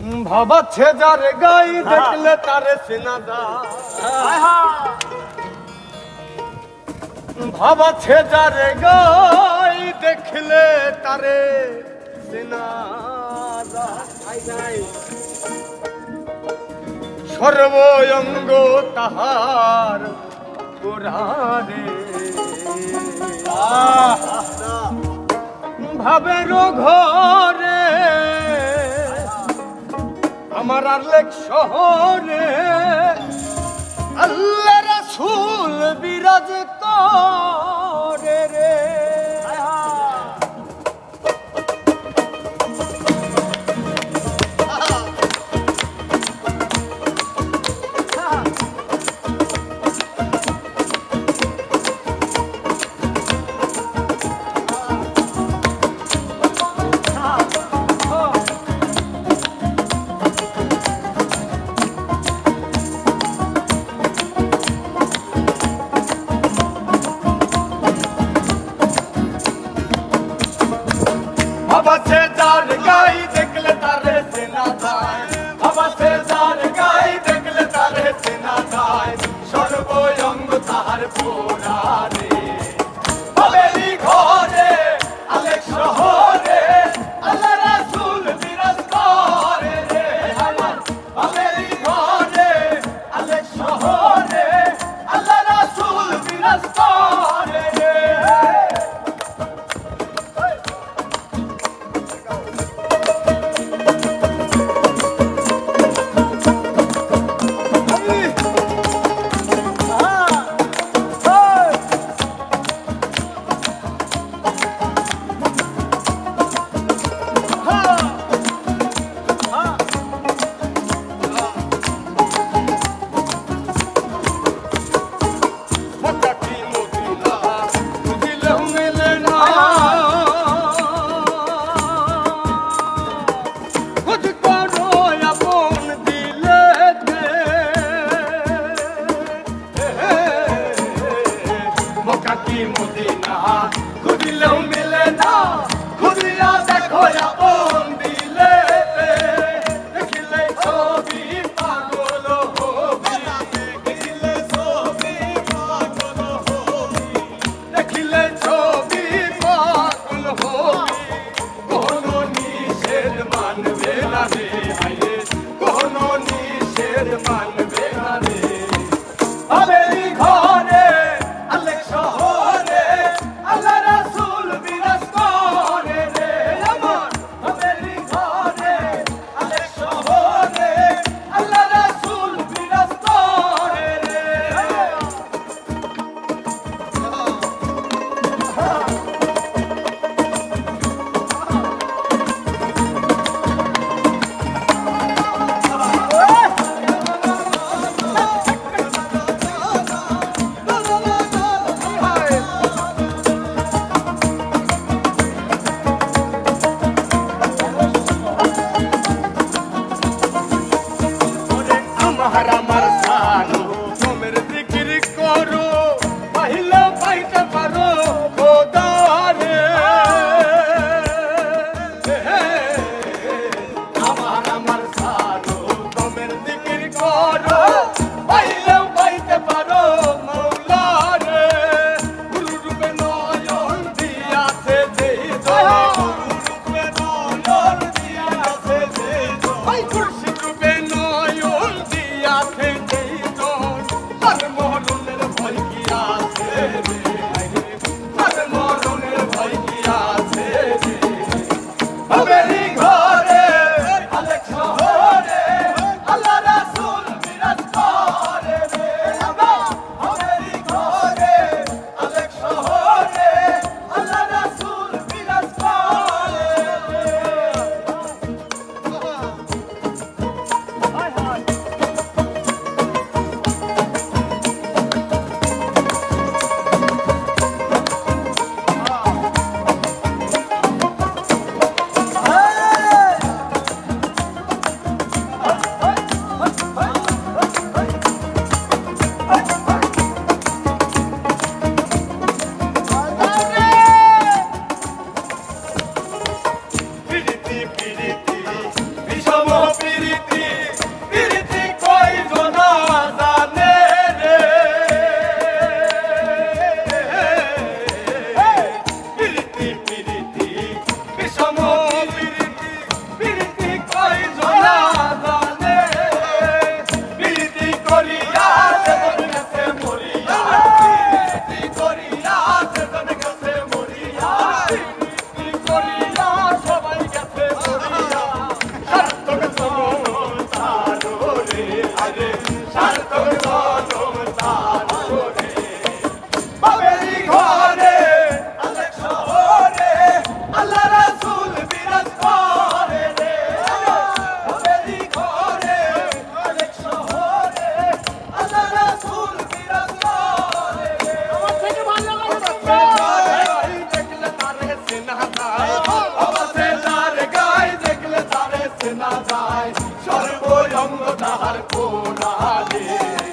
ভাবাচ্ছে যার গাই দেখলে তারে চেনা যায়, ভাবাচ্ছে যার গাই দেখলে তারে চেনা যায়, সর্বঙ্গ তাহার পুরারে ভাবের ঘরে আমার আরলেক শহরে আল্লাহ রাসূল বিরাজ করে রে। ভাবাচ্ছে যার গাই দেখলে তারে চেনা যায়, ভাবাচ্ছে যার গাই দেখলে তারে চেনা যায়, সর্বঙ্গ তাহার পুরারে ভাবেরই ঘরে আলেক শহরে আল্লাহ রাসূল বিরাজ করে রে। আমার ভাবেরই ঘরে আলেক শহরে আল্লাহ রাসূল বিরাজ করে রে। মদিনা খুঁজলেও মিলে না, খুঁজিয়া দেখো আপন দিলে, দেখিলে ছবি পাগল হবি, দেখিলে ছবি পাগল হবি, দেখিলে ছবি পাগল হবি, কোন নিষেধ মানবে না রে, কোন নিষেধ মানবে না রে। ভাবেরই ঘরে আলেক শহরে আল্লাহ রাসূল বিরাজ করে রে। আমার ভাবেরই ঘরে আলেক শহরে আল্লাহ রাসূল বিরাজ করে রে। আমার সানু তোমের জিকির করো, পাইলে পাইতে পারো খোদারে। আমার সানু তোমের জিকির করো, পাইলে পাইতে পারো মৌলারে। গুরুরূপে নয়ন দিয়াছে যেই জন, গুরুরূপে নয়ন দিয়াছে যেই জন, খুরশিদ রূপে নয়ন দিয়াছে যেই জন, তার মরণের ভয় কি আছে রে, তার মরণের ভয় কি আছে রে। ভাবেরই ঘরে আলেক শহরে আল্লাহ রাসূল বিরাজ করে রে। আমার ভাবেরই ঘরে আলেক শহরে আল্লাহ রাসূল বিরাজ করে রে। সর্বঙ্গ তাহার কোলালে